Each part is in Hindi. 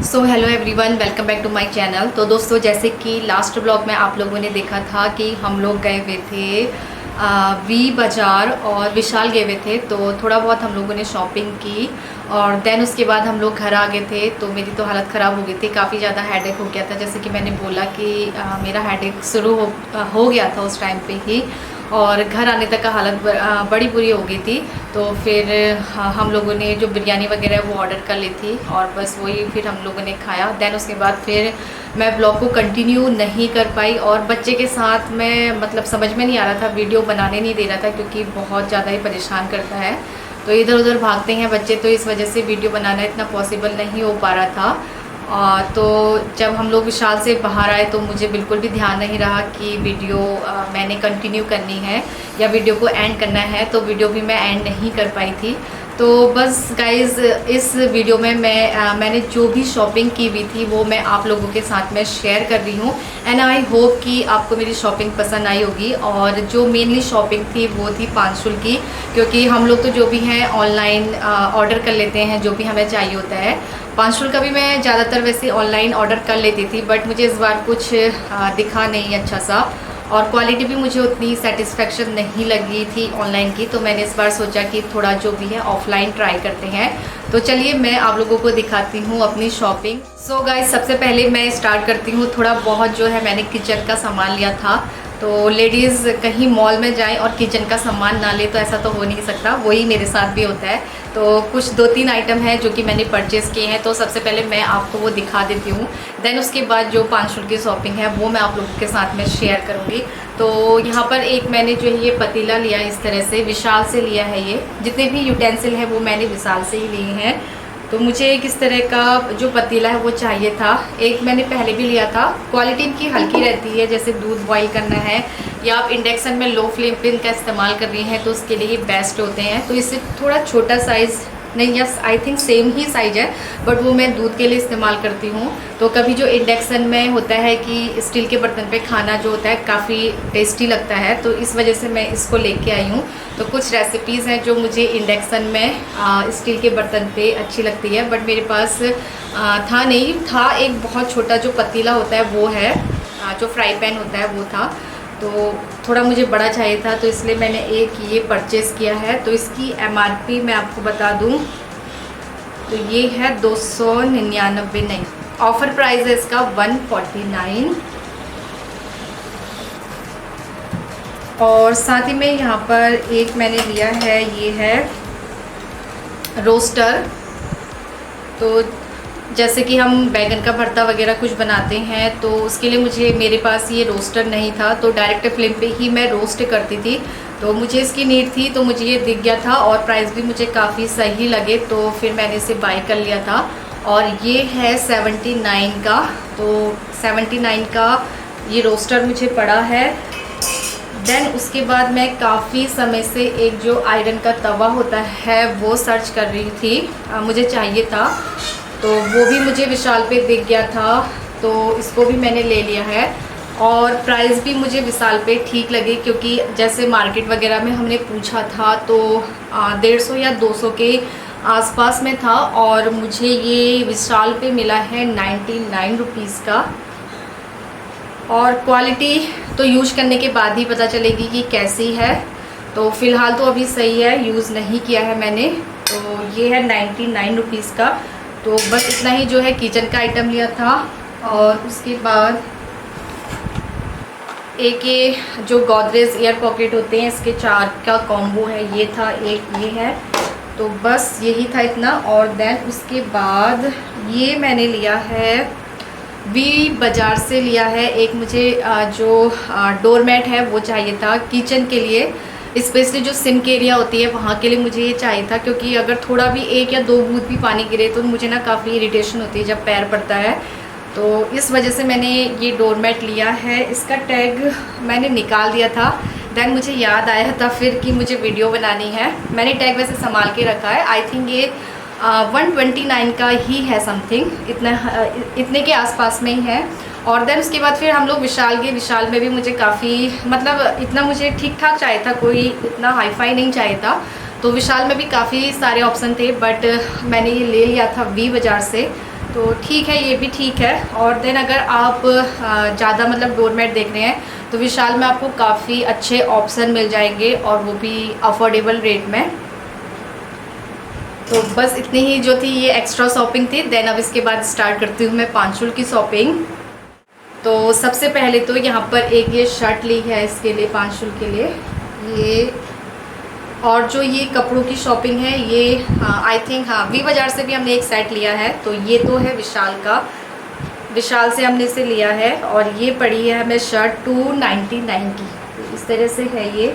So hello everyone, welcome back to my channel. तो दोस्तों, जैसे कि लास्ट ब्लॉग में आप लोगों ने देखा था कि हम लोग गए हुए थे वी बाज़ार और विशाल गए हुए थे। तो थोड़ा बहुत हम लोगों ने शॉपिंग की और देन उसके बाद हम लोग घर आ गए थे। तो मेरी तो हालत ख़राब हो गई थी, काफ़ी ज़्यादा हेडेक हो गया था। जैसे कि मैंने बोला कि मेरा हेडेक शुरू हो गया था उस टाइम पे ही, और घर आने तक का हालत बड़ी बुरी हो गई थी। तो फिर हम लोगों ने जो बिरयानी वगैरह वो ऑर्डर कर ली थी और बस वही फिर हम लोगों ने खाया। देन उसके बाद फिर मैं ब्लॉग को कंटिन्यू नहीं कर पाई, और बच्चे के साथ मैं मतलब समझ में नहीं आ रहा था, वीडियो बनाने नहीं दे रहा था क्योंकि बहुत ज़्यादा ही परेशान करता है। तो इधर उधर भागते हैं बच्चे, तो इस वजह से वीडियो बनाना इतना पॉसिबल नहीं हो पा रहा था। तो जब हम लोग विशाल से बाहर आए तो मुझे बिल्कुल भी ध्यान नहीं रहा कि वीडियो मैंने कंटिन्यू करनी है या वीडियो को एंड करना है। तो वीडियो भी मैं एंड नहीं कर पाई थी। तो बस गाइज़, इस वीडियो में मैंने जो भी शॉपिंग की हुई थी वो मैं आप लोगों के साथ में शेयर कर रही हूँ। एंड आई होप कि आपको मेरी शॉपिंग पसंद आई होगी। और जो मेनली शॉपिंग थी वो थी पांचशूल की, क्योंकि हम लोग तो जो भी हैं ऑनलाइन ऑर्डर कर लेते हैं जो भी हमें चाहिए होता है। पांचशूल का भी मैं ज़्यादातर वैसे ऑनलाइन ऑर्डर कर लेती थी, बट मुझे इस बार कुछ दिखा नहीं अच्छा सा, और क्वालिटी भी मुझे उतनी सेटिस्फेक्शन नहीं लगी थी ऑनलाइन की। तो मैंने इस बार सोचा कि थोड़ा जो भी है ऑफलाइन ट्राई करते हैं। तो चलिए मैं आप लोगों को दिखाती हूँ अपनी शॉपिंग। सो गाइस, सबसे पहले मैं स्टार्ट करती हूँ। थोड़ा बहुत जो है मैंने किचन का सामान लिया था। तो लेडीज़ कहीं मॉल में जाएं और किचन का सामान ना ले तो ऐसा तो हो नहीं सकता, वही मेरे साथ भी होता है। तो कुछ 2-3 आइटम हैं जो कि मैंने परचेज़ किए हैं। तो सबसे पहले मैं आपको वो दिखा देती हूँ, देन उसके बाद जो पांचशूल की शॉपिंग है वो मैं आप लोगों के साथ में शेयर करूँगी। तो यहाँ पर एक मैंने जो है ये पतीला लिया, इस तरह से विशाल से लिया है। ये जितने भी यूटेंसिल है वो मैंने विशाल से ही लिए हैं। तो मुझे एक इस तरह का जो पतीला है वो चाहिए था। एक मैंने पहले भी लिया था, क्वालिटी इनकी हल्की रहती है, जैसे दूध बॉईल करना है या आप इंडक्शन में लो फ्लेम पे इनका इस्तेमाल कर रही हैं तो उसके लिए ये बेस्ट होते हैं। तो इससे थोड़ा छोटा साइज़ नहीं, yes I think same he size है, बट वो मैं दूध के लिए इस्तेमाल करती हूँ। तो कभी जो इंडक्शन में होता है कि स्टील के बर्तन पे खाना जो होता है काफ़ी टेस्टी लगता है, तो इस वजह से मैं इसको लेके आई हूँ। तो कुछ रेसिपीज़ हैं जो मुझे इंडक्शन में स्टील के बर्तन पे अच्छी लगती है, बट मेरे पास था नहीं था। एक बहुत छोटा जो पतीला होता है वो है, जो फ्राई पैन होता है वो था। तो थोड़ा मुझे बड़ा चाहिए था, तो इसलिए मैंने एक ये परचेज़ किया है। तो इसकी एमआरपी मैं आपको बता दूं, तो ये है 299, नहीं ऑफ़र प्राइस है इसका 149। और साथ ही में यहाँ पर एक मैंने लिया है, ये है रोस्टर। तो जैसे कि हम बैगन का भरता वगैरह कुछ बनाते हैं तो उसके लिए मेरे पास ये रोस्टर नहीं था, तो डायरेक्ट फ्लेम पे ही मैं रोस्ट करती थी। तो मुझे इसकी नीड थी, तो मुझे ये दिख गया था और प्राइस भी मुझे काफ़ी सही लगे, तो फिर मैंने इसे बाय कर लिया था। और ये है 79 का। तो 79 का ये रोस्टर मुझे पड़ा है। देन उसके बाद मैं काफ़ी समय से एक जो आयरन का तवा होता है वो सर्च कर रही थी, मुझे चाहिए था। तो वो भी मुझे विशाल पे दिख गया था, तो इसको भी मैंने ले लिया है। और प्राइस भी मुझे विशाल पे ठीक लगे, क्योंकि जैसे मार्केट वगैरह में हमने पूछा था तो 150 या 200 के आसपास में था, और मुझे ये विशाल पे मिला है 99 रुपीज़ का। और क्वालिटी तो यूज़ करने के बाद ही पता चलेगी कि कैसी है। तो फ़िलहाल तो अभी सही है, यूज़ नहीं किया है मैंने। तो ये है 99 रुपीज़ का। तो बस इतना ही जो है किचन का आइटम लिया था। और उसके बाद एक ये जो गोदरेज एयर पॉकेट होते हैं, इसके 4 का कॉम्बो है, ये था एक, ये है। तो बस यही था इतना। और देन उसके बाद ये मैंने लिया है वी बाज़ार से लिया है। एक मुझे जो डोरमैट है वो चाहिए था किचन के लिए, स्पेशली जो सिंक एरिया होती है वहाँ के लिए मुझे ये चाहिए था, क्योंकि अगर थोड़ा भी 1 या 2 बूंद भी पानी गिरे तो मुझे ना काफ़ी इरिटेशन होती है जब पैर पड़ता है। तो इस वजह से मैंने ये डोरमैट लिया है। इसका टैग मैंने निकाल दिया था, देन मुझे याद आया था फिर कि मुझे वीडियो बनानी है। मैंने टैग वैसे संभाल के रखा है, आई थिंक ये 129 का ही है समथिंग, इतने के आसपास में ही है। और देन उसके बाद फिर हम लोग विशाल गए। विशाल में भी मुझे काफ़ी मतलब इतना मुझे ठीक ठाक चाहिए था, कोई इतना हाईफाई नहीं चाहिए था। तो विशाल में भी काफ़ी सारे ऑप्शन थे, बट मैंने ये ले लिया था वी बाज़ार से। तो ठीक है, ये भी ठीक है। और देन अगर आप ज़्यादा मतलब डोरमेट देख रहे हैं तो विशाल में आपको काफ़ी अच्छे ऑप्शन मिल जाएंगे और वो भी अफोर्डेबल रेट में। तो बस इतनी ही जो थी ये एक्स्ट्रा शॉपिंग थी। देन अब इसके बाद स्टार्ट करती हूँ मैं पांचुल की शॉपिंग। तो सबसे पहले तो यहाँ पर एक ये शर्ट ली है इसके लिए, पांचुल के लिए ये। और जो ये कपड़ों की शॉपिंग है ये आई थिंक वी बाज़ार से भी हमने एक सेट लिया है। तो ये तो है विशाल का, विशाल से हमने इसे लिया है। और ये पड़ी है हमें शर्ट 299 की। तो इस तरह से है ये,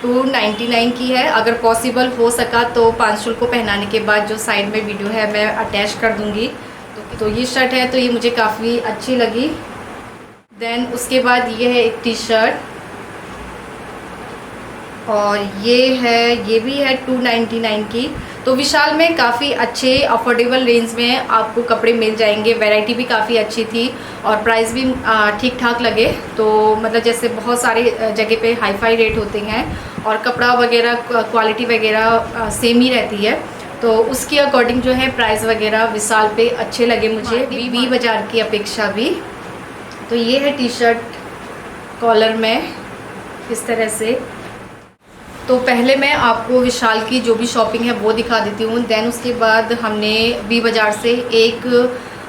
299 की है। अगर पॉसिबल हो सका तो पांचुल को पहनाने के बाद जो साइड में वीडियो है मैं अटैच कर दूंगी। तो ये शर्ट है, तो ये मुझे काफ़ी अच्छी लगी। देन उसके बाद ये है एक टी शर्ट, और ये भी है 299 की। तो विशाल में काफ़ी अच्छे अफोर्डेबल रेंज में आपको कपड़े मिल जाएंगे। वैरायटी भी काफ़ी अच्छी थी और प्राइस भी ठीक ठाक लगे। तो मतलब जैसे बहुत सारे जगह पे हाई फाई रेट होते हैं और कपड़ा वगैरह क्वालिटी वगैरह सेम ही रहती है, तो उसके अकॉर्डिंग जो है प्राइस वगैरह विशाल पे अच्छे लगे मुझे वी बाज़ार की अपेक्षा भी। तो ये है टी शर्ट कॉलर में इस तरह से। तो पहले मैं आपको विशाल की जो भी शॉपिंग है वो दिखा देती हूँ। देन उसके बाद हमने वी बाज़ार से एक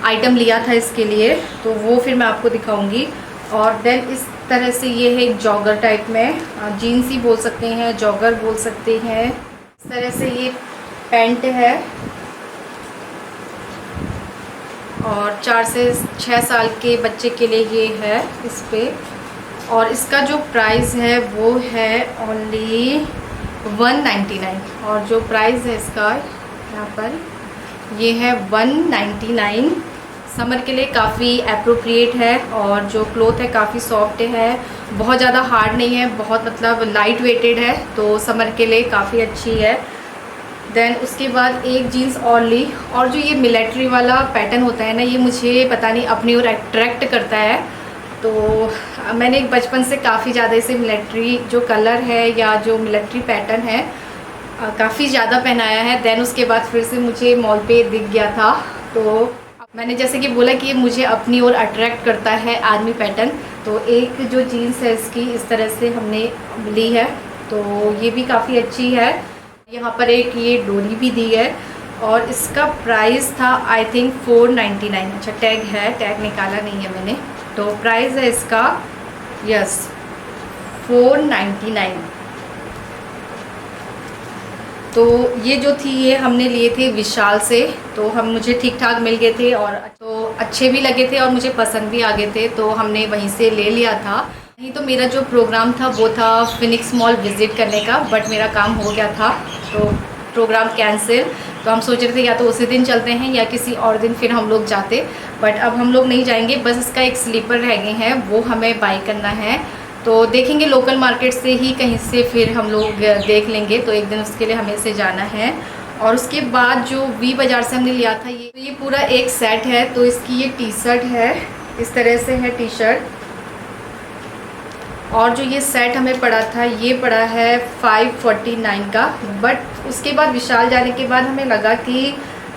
आइटम लिया था इसके लिए, तो वो फिर मैं आपको दिखाऊंगी। और देन इस तरह से ये है एक जॉगर टाइप में, जीन्स ही बोल सकते हैं, जॉगर बोल सकते हैं। इस तरह से ये पैंट है और 4 से 6 साल के बच्चे के लिए ये है इस पे। और इसका जो प्राइस है वो है ओनली 199। और जो प्राइस है इसका यहाँ पर ये है 199। समर के लिए काफ़ी अप्रोप्रिएट है और जो क्लोथ है काफ़ी सॉफ्ट है, बहुत ज़्यादा हार्ड नहीं है, बहुत मतलब लाइट वेटेड है। तो समर के लिए काफ़ी अच्छी है। देन उसके बाद एक जीन्स और ली। और जो ये मिलिट्री वाला पैटर्न होता है ना, ये मुझे पता नहीं अपनी ओर अट्रैक्ट करता है। तो मैंने बचपन से काफ़ी ज़्यादा इसे मिलिट्री जो कलर है या जो मिलिट्री पैटर्न है काफ़ी ज़्यादा पहनाया है। देन उसके बाद फिर से मुझे मॉल पे दिख गया था, तो मैंने जैसे कि बोला कि ये मुझे अपनी ओर अट्रैक्ट करता है आर्मी पैटर्न। तो एक जो जीन्स है इसकी इस तरह से हमने ली है, तो ये भी काफ़ी अच्छी है। यहाँ पर एक ये डोरी भी दी है और इसका प्राइस था आई थिंक 499। अच्छा टैग है, टैग निकाला नहीं है मैंने। तो प्राइस है इसका 499। तो ये जो थी ये हमने लिए थे विशाल से, तो हम मुझे ठीक ठाक मिल गए थे और तो अच्छे भी लगे थे और मुझे पसंद भी आ गए थे, तो हमने वहीं से ले लिया था। नहीं तो मेरा जो प्रोग्राम था वो था फिनिक्स मॉल विज़िट करने का, बट मेरा काम हो गया था तो प्रोग्राम कैंसिल। तो हम सोच रहे थे या तो उसी दिन चलते हैं या किसी और दिन फिर हम लोग जाते, बट अब हम लोग नहीं जाएंगे। बस इसका एक स्लीपर रह गए हैं, वो हमें बाई करना है। तो देखेंगे लोकल मार्केट से ही कहीं से फिर हम लोग देख लेंगे। तो एक दिन उसके लिए हमें इसे जाना है। और उसके बाद जो वी बाज़ार से हमने लिया था ये पूरा एक सेट है। तो इसकी ये टी शर्ट है, इस तरह से है टी शर्ट। और जो ये सेट हमें पड़ा था ये पड़ा है 549 का। बट उसके बाद विशाल जाने के बाद हमें लगा कि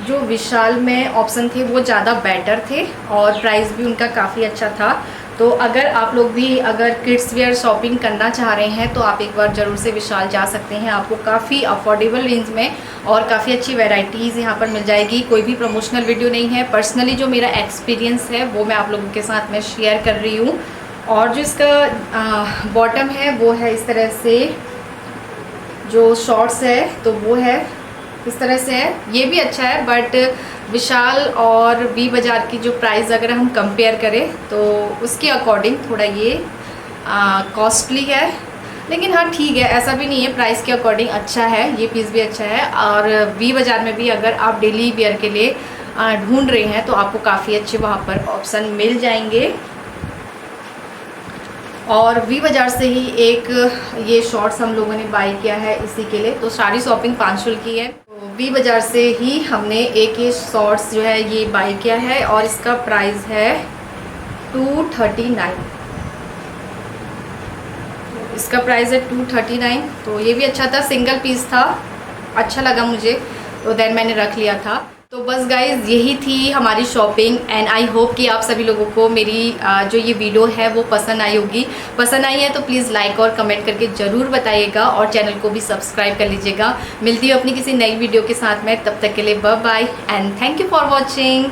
जो विशाल में ऑप्शन थे वो ज़्यादा बेटर थे और प्राइस भी उनका काफ़ी अच्छा था। तो अगर आप लोग भी अगर किड्स वेयर शॉपिंग करना चाह रहे हैं तो आप एक बार ज़रूर से विशाल जा सकते हैं। आपको काफ़ी अफोर्डेबल रेंज में और काफ़ी अच्छी वैरायटीज़ यहाँ पर मिल जाएगी। कोई भी प्रमोशनल वीडियो नहीं है, पर्सनली जो मेरा एक्सपीरियंस है वो मैं आप लोगों के साथ में शेयर कर रही हूँ। और जो इसका बॉटम है वो है इस तरह से, जो शॉर्ट्स है तो वो है इस तरह से है। ये भी अच्छा है, बट विशाल और वी बाज़ार की जो प्राइस अगर हम कंपेयर करें तो उसके अकॉर्डिंग थोड़ा ये कॉस्टली है। लेकिन हाँ ठीक है, ऐसा भी नहीं है, प्राइस के अकॉर्डिंग अच्छा है, ये पीस भी अच्छा है। और वी बाज़ार में भी अगर आप डेली वेयर के लिए ढूंढ रहे हैं तो आपको काफ़ी अच्छे वहाँ पर ऑप्शन मिल जाएंगे। और वी बाज़ार से ही एक ये शॉर्ट्स हम लोगों ने बाई किया है इसी के लिए। तो सारी शॉपिंग पांचुल की है। तो वी बाज़ार से ही हमने एक ये शॉर्ट्स जो है ये बाई किया है और इसका प्राइस है 239। इसका प्राइस है 239। तो ये भी अच्छा था, सिंगल पीस था, अच्छा लगा मुझे। तो देन मैंने रख लिया था। तो बस गाइज़ यही थी हमारी शॉपिंग एंड आई होप कि आप सभी लोगों को मेरी जो ये वीडियो है वो पसंद आई होगी। पसंद आई है तो प्लीज़ लाइक और कमेंट करके ज़रूर बताइएगा और चैनल को भी सब्सक्राइब कर लीजिएगा। मिलती हूँ अपनी किसी नई वीडियो के साथ में, तब तक के लिए bye bye and thank you for watching.